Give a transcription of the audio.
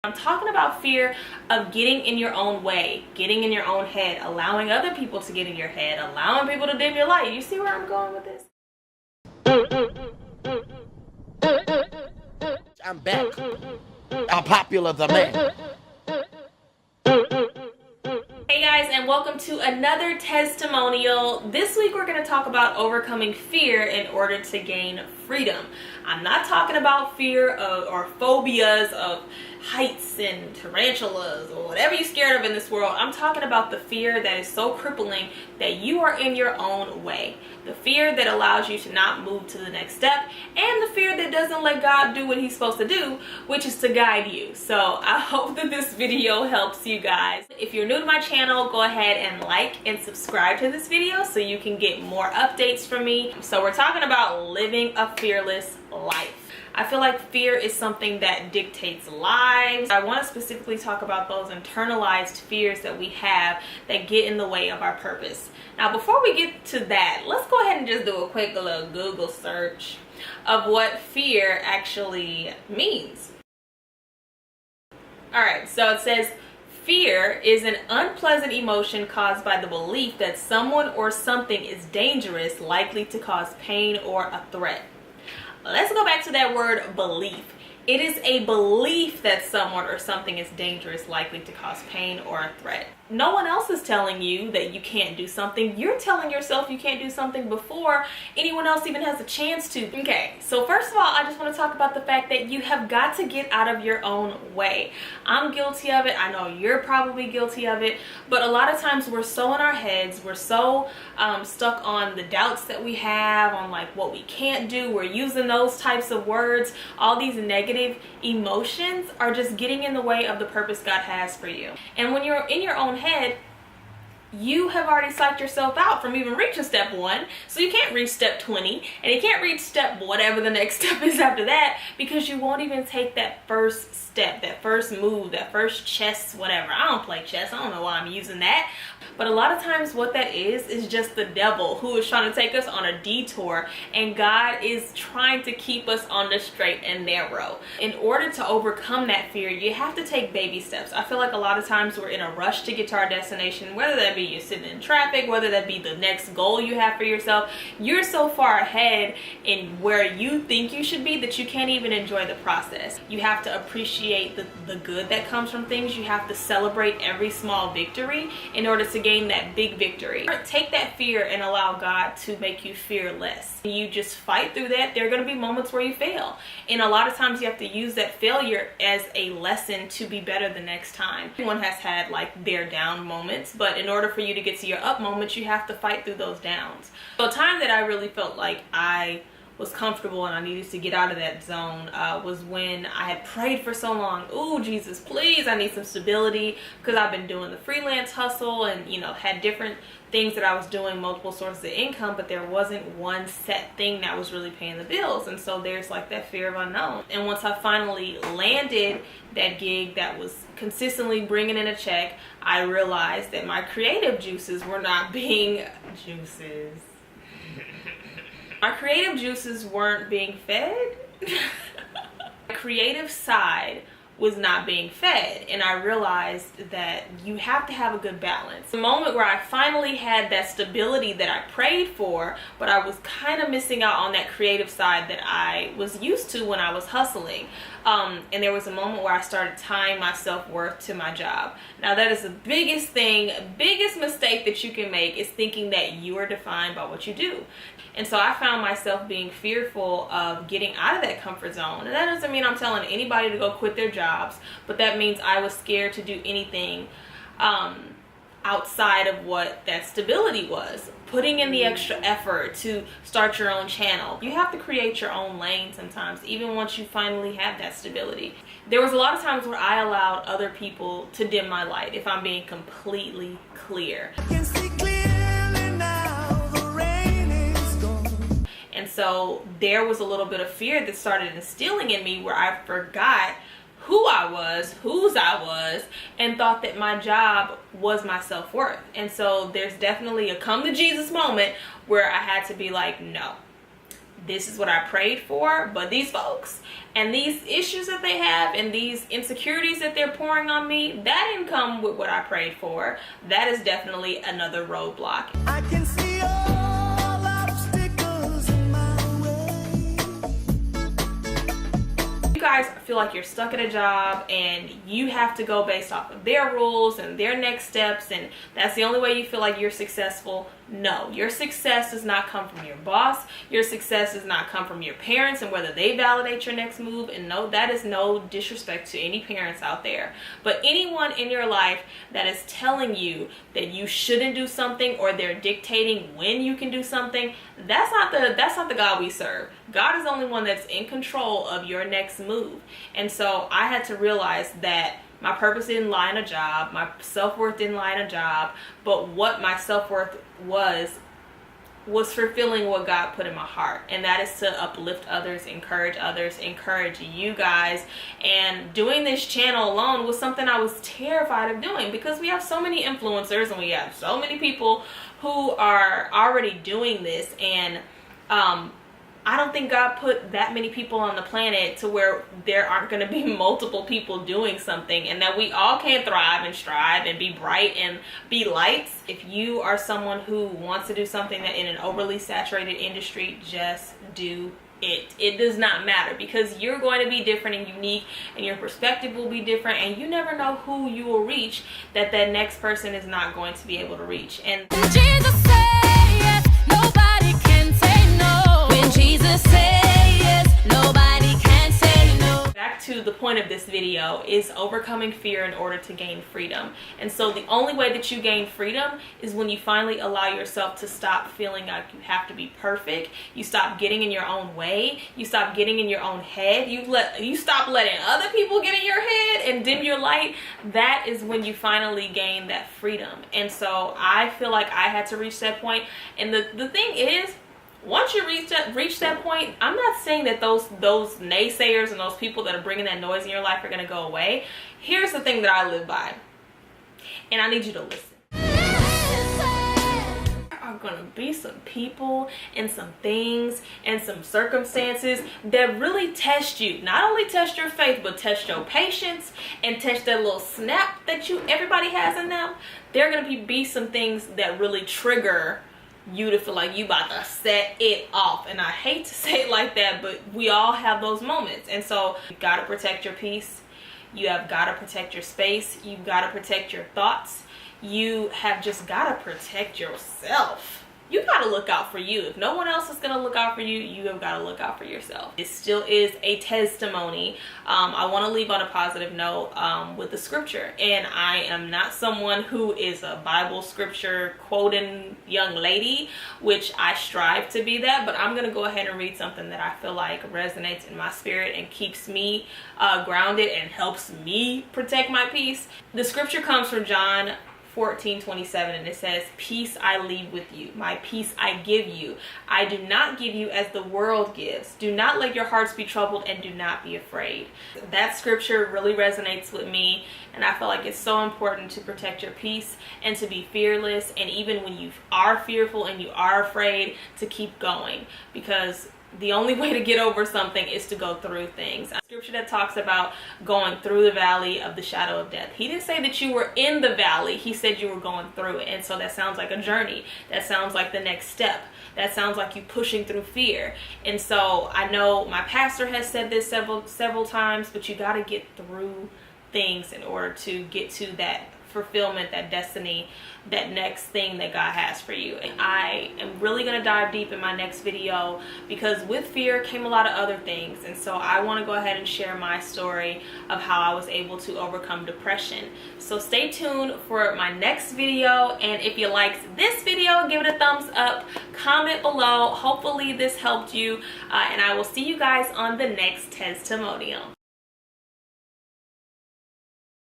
I'm talking about fear of getting in your own way, getting in your own head, allowing other people to get in your head, allowing people to dim your light. You see where I'm going with this? I'm back. I'm popular the man. Hey guys, and welcome to another testimonial. This week we're going to talk about overcoming fear in order to gain freedom. I'm not talking about fear or phobias of heights and tarantulas or whatever you're scared of in this world. I'm talking about the fear that is so crippling that you are in your own way. The fear that allows you to not move to the next step, and the fear that doesn't let God do what he's supposed to do, which is to guide you. So I hope that this video helps you guys. If you're new to my channel, go ahead and like and subscribe to this video so you can get more updates from me. So we're talking about living a fearless life. I feel like fear is something that dictates lives. I want to specifically talk about those internalized fears that we have that get in the way of our purpose. Now, before we get to that, let's go ahead and just do a quick little Google search of what fear actually means. Alright, so it says, fear is an unpleasant emotion caused by the belief that someone or something is dangerous, likely to cause pain or a threat. Let's go back to that word belief. It is a belief that someone or something is dangerous, likely to cause pain or a threat. No one else is telling you that you can't do something. You're telling yourself you can't do something before anyone else even has a chance to. Okay, so first of all, I just want to talk about the fact that you have got to get out of your own way. I'm guilty of it. I know you're probably guilty of it. But a lot of times we're so in our heads. We're so stuck on the doubts that we have, on like what we can't do. We're using those types of words. All these negative emotions are just getting in the way of the purpose God has for you. And when you're in your own head, you have already psyched yourself out from even reaching step 1, so you can't reach step 20, and you can't reach step whatever the next step is after that, because you won't even take that first step, that first move, that first chess, whatever. I don't play chess. I don't know why I'm using that. But a lot of times what that is just the devil who is trying to take us on a detour, and God is trying to keep us on the straight and narrow. In order to overcome that fear, you have to take baby steps. I feel like a lot of times we're in a rush to get to our destination, whether that be you're sitting in traffic, whether that be the next goal you have for yourself. You're so far ahead in where you think you should be that you can't even enjoy the process. You have to appreciate the good that comes from things. You have to celebrate every small victory in order to gain that big victory. Take that fear and allow God to make you fearless. You just fight through that. There are going to be moments where you fail, and a lot of times you have to use that failure as a lesson to be better the next time. Everyone has had like their down moments, but in order for you to get to your up moments, you have to fight through those downs. So a time that I really felt like I was comfortable and I needed to get out of that zone was when I had prayed for so long. Oh, Jesus, please, I need some stability, because I've been doing the freelance hustle and, you know, had different things that I was doing, multiple sources of income, but there wasn't one set thing that was really paying the bills. And so there's like that fear of unknown. And once I finally landed that gig that was consistently bringing in a check, I realized that my creative juices were not being juices. My creative juices weren't being fed. My creative side was not being fed, and I realized that you have to have a good balance. The moment where I finally had that stability that I prayed for, but I was kind of missing out on that creative side that I was used to when I was hustling. And there was a moment where I started tying my self-worth to my job. Now that is the biggest mistake that you can make, is thinking that you are defined by what you do. And so I found myself being fearful of getting out of that comfort zone. And that doesn't mean I'm telling anybody to go quit their jobs, but that means I was scared to do anything outside of what that stability was. Putting in the extra effort to start your own channel. You have to create your own lane sometimes, even once you finally have that stability. There was a lot of times where I allowed other people to dim my light, if I'm being completely clear. And so there was a little bit of fear that started instilling in me, where I forgot who I was, whose I was, and thought that my job was my self-worth. And so there's definitely a come to Jesus moment where I had to be like, no, this is what I prayed for, but these folks and these issues that they have and these insecurities that they're pouring on me, that didn't come with what I prayed for. That is definitely another roadblock. I can see all obstacles in my way. You guys feel like you're stuck at a job and you have to go based off of their rules and their next steps, and that's the only way you feel like you're successful. No, your success does not come from your boss. Your success does not come from your parents and whether they validate your next move. And no, that is no disrespect to any parents out there. But anyone in your life that is telling you that you shouldn't do something, or they're dictating when you can do something, that's not the God we serve. God is the only one that's in control of your next move. And so I had to realize that my purpose didn't lie in a job. My self-worth didn't lie in a job. But what my self-worth was fulfilling what God put in my heart. And that is to uplift others, encourage you guys. And doing this channel alone was something I was terrified of doing, because we have so many influencers and we have so many people who are already doing this. And I don't think God put that many people on the planet to where there aren't going to be multiple people doing something, and that we all can thrive and strive and be bright and be lights. If you are someone who wants to do something that in an overly saturated industry, just do it. It does not matter, because you're going to be different and unique, and your perspective will be different, and you never know who you will reach that next person is not going to be able to reach. And Jesus said yes, nobody can say no. When Jesus said yes, nobody can say no. back to the point of this video is overcoming fear in order to gain freedom. And so the only way that you gain freedom is when you finally allow yourself to stop feeling like you have to be perfect. You stop getting in your own way. You stop getting in your own head. You stop letting other people get in your head and dim your light. That is when you finally gain that freedom. And so I feel like I had to reach that point. And the thing is, once you reach that point, I'm not saying that those naysayers and those people that are bringing that noise in your life are going to go away. Here's the thing that I live by, and I need you to listen. There are going to be some people and some things and some circumstances that really test you. Not only test your faith, but test your patience and test that little snap that everybody has in them. There are going to be some things that really trigger you to feel like you about to set it off. And I hate to say it like that, but we all have those moments. And so you got to protect your peace. You have got to protect your space. You've got to protect your thoughts. You have just got to protect yourself. You got to look out for you. If no one else is going to look out for you, you have got to look out for yourself. It still is a testimony. I want to leave on a positive note with the scripture. And I am not someone who is a Bible scripture quoting young lady, which I strive to be that. But I'm going to go ahead and read something that I feel like resonates in my spirit and keeps me grounded and helps me protect my peace. The scripture comes from John 14:27, and it says, "Peace I leave with you, my peace I give you. I do not give you as the world gives. Do not let your hearts be troubled, and do not be afraid." That scripture really resonates with me, and I feel like it's so important to protect your peace and to be fearless, and even when you are fearful and you are afraid, to keep going, because the only way to get over something is to go through things. A scripture that talks about going through the valley of the shadow of death. He didn't say that you were in the valley. He said you were going through it. And so that sounds like a journey. That sounds like the next step. That sounds like you pushing through fear. And so I know my pastor has said this several times, but you got to get through things in order to get to that fulfillment, that destiny, that next thing that God has for you. And I am really going to dive deep in my next video, because with fear came a lot of other things. And so I want to go ahead and share my story of how I was able to overcome depression. So stay tuned for my next video. And if you liked this video, give it a thumbs up, comment below. Hopefully this helped you. And I will see you guys on the next testimonial.